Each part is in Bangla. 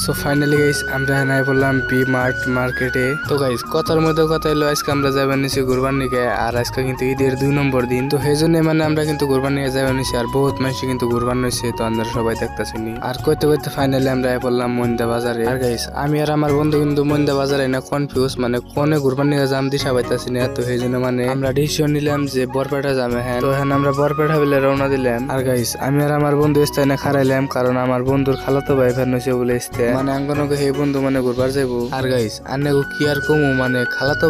সো ফাইনালি গাইস আমরা নাই বললাম বি মার্ট মার্কেটে। তো গাইস কথার মধ্যে কথা হলো আজকে আমরা যাবেন নিছি কুরবান নিকে, আর আজকে কিন্তু ঈদের 2 নম্বর দিন। তো সেই জন্য মানে আমরা কিন্তু কুরবান নিকে যাবেন নিছি, আর বহুত মানুষ কিন্তু কুরবান হইছে। তো আমরা সবাই দেখতাছিনি, আর কইতে কইতে ফাইনালি আমরা বললাম মন্দা বাজারে। আর গাইস আমি আর আমার বন্ধু কিন্তু মন্দা বাজারে না কনফিউজ, মানে কোনে কুরবান নিকে যাম দিশা পাইতাছি না। তো সেই জন্য মানে আমরা ডিসিশন নিলাম যে বরপেটা যাবে। হ্যাঁ, তো হ্যাঁ আমরা বরপেটা বলে রওনা দিলাম। আর গাইস আমি আর আমার বন্ধু স্থানে খারাইলাম, কারণ আমার বন্ধুর খালাতো ভাই ফের নইছে বলে ইস্তে মানে আঙ্গনকে হে বন্ধু মানে ঘুরবার যাইবো। আর গাইস আন্নাগো কি আর কমু, মানে খালাতো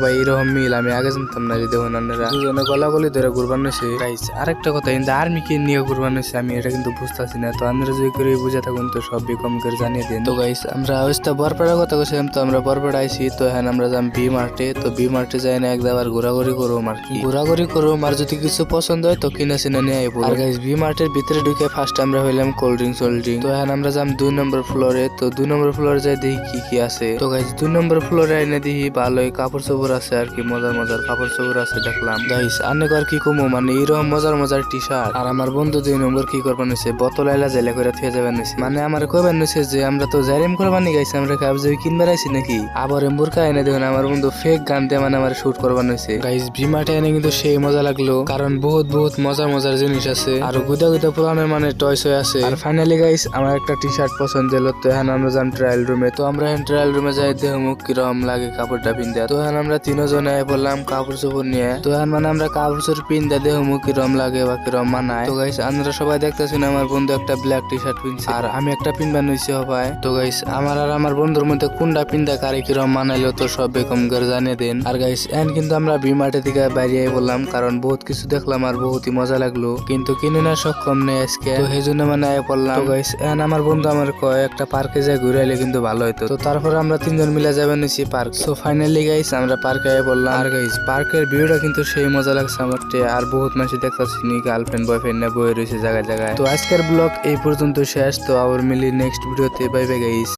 ভাই এরকম মিল আমি আগে জানতাম না। যদি হন আপনারা দুজনে গলাগলি ধরে ঘুরবার নইছে। গাইস আরেকটা কথা, কিন্তু আর্মি কে নিয়ে ঘুরবার নইছে আমি এটা কিন্তু বুঝতাছি না। তো আপনারা যদি করে বুঝে থাকুন তো সবই কম করে জানিয়ে দিন। তো গাইস আমরা ওইটা বরপেটার কথা কইছিলাম, তো আমরা বরপেটা আইছি। তো হ্যাঁ আমরা যাম বি মার্টে। তো বি মার্টে যাই না একবার ঘোরাঘুরি করুম, আর কি ঘোরাঘুরি করুম, আর যদি কিছু পছন্দ হয় তো কিনা সিনা নিয়ে আইবো। আর গাইস বি মার্টের ভিতরে ঢুকে ফার্স্ট আমরা হইলাম কোল্ড ড্রিঙ্ক। তো হ্যাঁ আমরা যাম 2 নম্বর ফ্লোরে। তো 2 নম্বর ফ্লোরে যাই দেখি কি কি আছে। তো গাইস 2 নম্বর ফ্লোরে আইনে দেখি ভালোই কাপড় চোপড় আছে, আর কি মজার মজার কাপড় চোপড় আছে দেখলাম। গাইস অনেক আর কি কমো, মানে এরকম মজার মজার টি শার্ট। আর আমার বন্ধু 2 নম্বর কি করবার নিছে, বোতল আইলা জেলে করে থিয়ে যাবেন নিছে, মানে আমার কইবার নিছে যে আমরা তো জাইরেম করবার নি গাইস, আমরা কাব যে কিনবার আইছি নাকি। আবার বোরকা এনে দেখুন আমার বন্ধু ফেক গান দিয়ে মানে আমার শুট করবার নিছে। গাইস ভিমাটে এনে কিন্তু সেই মজা লাগলো, কারণ বহুত বহুত মজার মজার জিনিস আছে, আর গুদা গুদা পুরানোর মানে টয়স আছে। আর ফাইনালি গাইস আমার একটা টি শার্ট পছন্দ হলো। তো এখন আমরা যাম ট্রায়াল রুমে। তো আমরা এখন ট্রায়াল রুমে যাই দেখো কিরকম লাগে কাপড়টা পিনতে। তো এখন আমরা 3 জনে বললাম কাপড় চোপড় নিয়ে। তো এখন মানে আমরা কাপড় চোপড় পিনতে দেখো কিরকম লাগে বা কিরকম মানায়। তো গাইস আমরা সবাই দেখতেছেন আমার বন্ধু একটা ব্ল্যাক টি শার্ট পিনছে, আর আমি একটা পিনবার নইছি হবাই। তো গাইস আমার আর আমার বন্ধুর মধ্যে কোনটা পিনতে কারে কিরকম মানাইলো তো সব বেকম করে জানিয়ে দেন। আর গাইস এখন কিন্তু আমরা বিমার্টের দিকে বাইরে বললাম, কারণ বহুত কিছু দেখলাম আর বহুতই মজা লাগলো, কিন্তু কিনে না সক্ষম নেই আজকে। তো সেই জন্য মানে পড়লাম। তো গাইস এখন আমার বন্ধু আমার কয় একটা পার্কে যাই ঘুরে আইলে কিন্তু ভালো হইতো। তো তারপর আমরা 3 জন মিলে যাবেন নিছি পার্ক। সো ফাইনালি গাইস আমরা পার্কে বললাম। আর গাইস পার্কের ভিউটা কিন্তু সেই মজা লাগছে আমার, আর বহুত মানুষ দেখতাছি গার্লফ্রেন্ড বয়ফ্রেন্ড না বয়ে রয়েছে জায়গায় জায়গায়। তো আজকের ব্লগ এই পর্যন্ত শেষ। তো আবার মিলি নেক্সট ভিডিওতে। Bye bye guys.